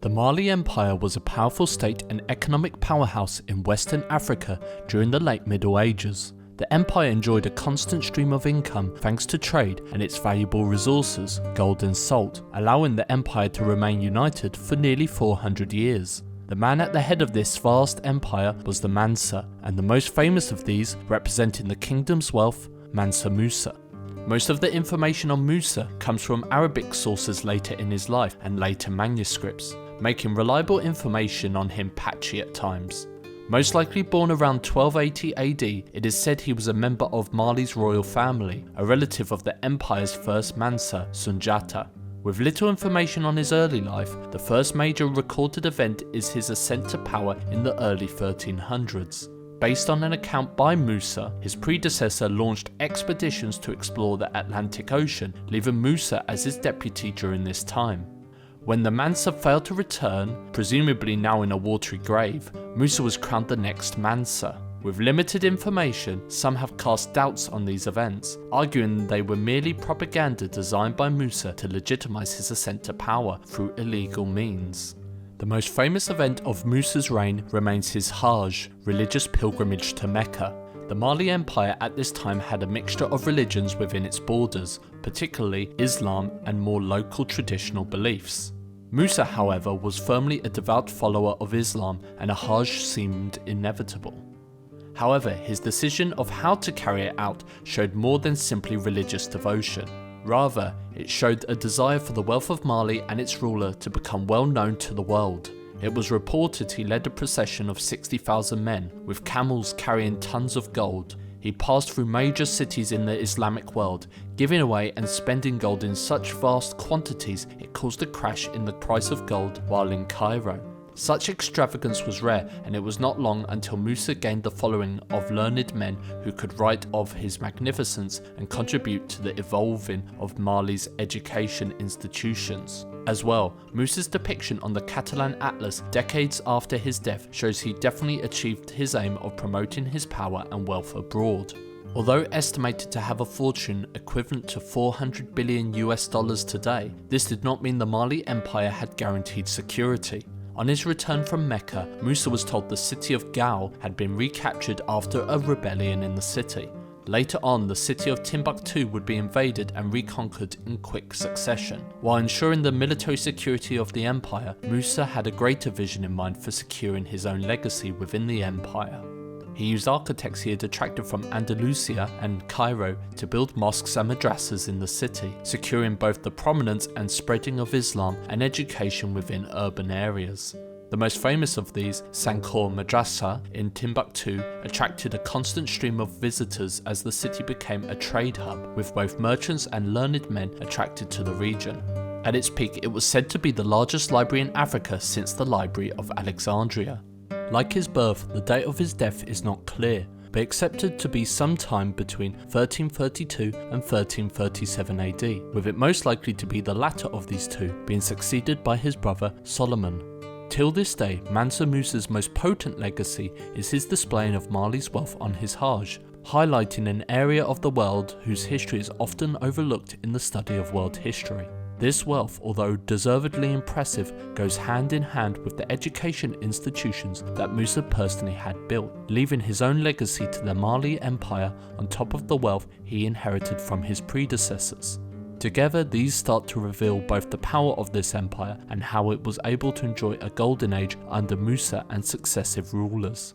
The Mali Empire was a powerful state and economic powerhouse in Western Africa during the late Middle Ages. The empire enjoyed a constant stream of income thanks to trade and its valuable resources, gold and salt, allowing the empire to remain united for nearly 400 years. The man at the head of this vast empire was the Mansa, and the most famous of these, representing the kingdom's wealth, Mansa Musa. Most of the information on Musa comes from Arabic sources later in his life and later manuscripts, making reliable information on him patchy at times. Most likely born around 1280 AD, it is said he was a member of Mali's royal family, a relative of the empire's first Mansa, Sunjata. With little information on his early life, the first major recorded event is his ascent to power in the early 1300s. Based on an account by Musa, his predecessor launched expeditions to explore the Atlantic Ocean, leaving Musa as his deputy during this time. When the Mansa failed to return, presumably now in a watery grave, Musa was crowned the next Mansa. With limited information, some have cast doubts on these events, arguing they were merely propaganda designed by Musa to legitimize his ascent to power through illegal means. The most famous event of Musa's reign remains his Hajj, religious pilgrimage to Mecca. The Mali Empire at this time had a mixture of religions within its borders, particularly Islam and more local traditional beliefs. Musa, however, was firmly a devout follower of Islam, and a Hajj seemed inevitable. However, his decision of how to carry it out showed more than simply religious devotion. Rather, it showed a desire for the wealth of Mali and its ruler to become well known to the world. It was reported he led a procession of 60,000 men, with camels carrying tons of gold. He passed through major cities in the Islamic world, giving away and spending gold in such vast quantities it caused a crash in the price of gold while in Cairo. Such extravagance was rare, and it was not long until Musa gained the following of learned men who could write of his magnificence and contribute to the evolving of Mali's education institutions. As well, Musa's depiction on the Catalan Atlas decades after his death shows he definitely achieved his aim of promoting his power and wealth abroad. Although estimated to have a fortune equivalent to $400 billion today, this did not mean the Mali Empire had guaranteed security. On his return from Mecca, Musa was told the city of Gao had been recaptured after a rebellion in the city. Later on, the city of Timbuktu would be invaded and reconquered in quick succession. While ensuring the military security of the empire, Musa had a greater vision in mind for securing his own legacy within the empire. He used architects he had attracted from Andalusia and Cairo to build mosques and madrasas in the city, securing both the prominence and spreading of Islam and education within urban areas. The most famous of these, Sankor Madrasa in Timbuktu, attracted a constant stream of visitors as the city became a trade hub, with both merchants and learned men attracted to the region. At its peak, it was said to be the largest library in Africa since the Library of Alexandria. Like his birth, the date of his death is not clear, but accepted to be sometime between 1332 and 1337 AD, with it most likely to be the latter of these two, being succeeded by his brother Solomon. Till this day, Mansa Musa's most potent legacy is his displaying of Mali's wealth on his Hajj, highlighting an area of the world whose history is often overlooked in the study of world history. This wealth, although deservedly impressive, goes hand in hand with the education institutions that Musa personally had built, leaving his own legacy to the Mali Empire on top of the wealth he inherited from his predecessors. Together, these start to reveal both the power of this empire and how it was able to enjoy a golden age under Musa and successive rulers.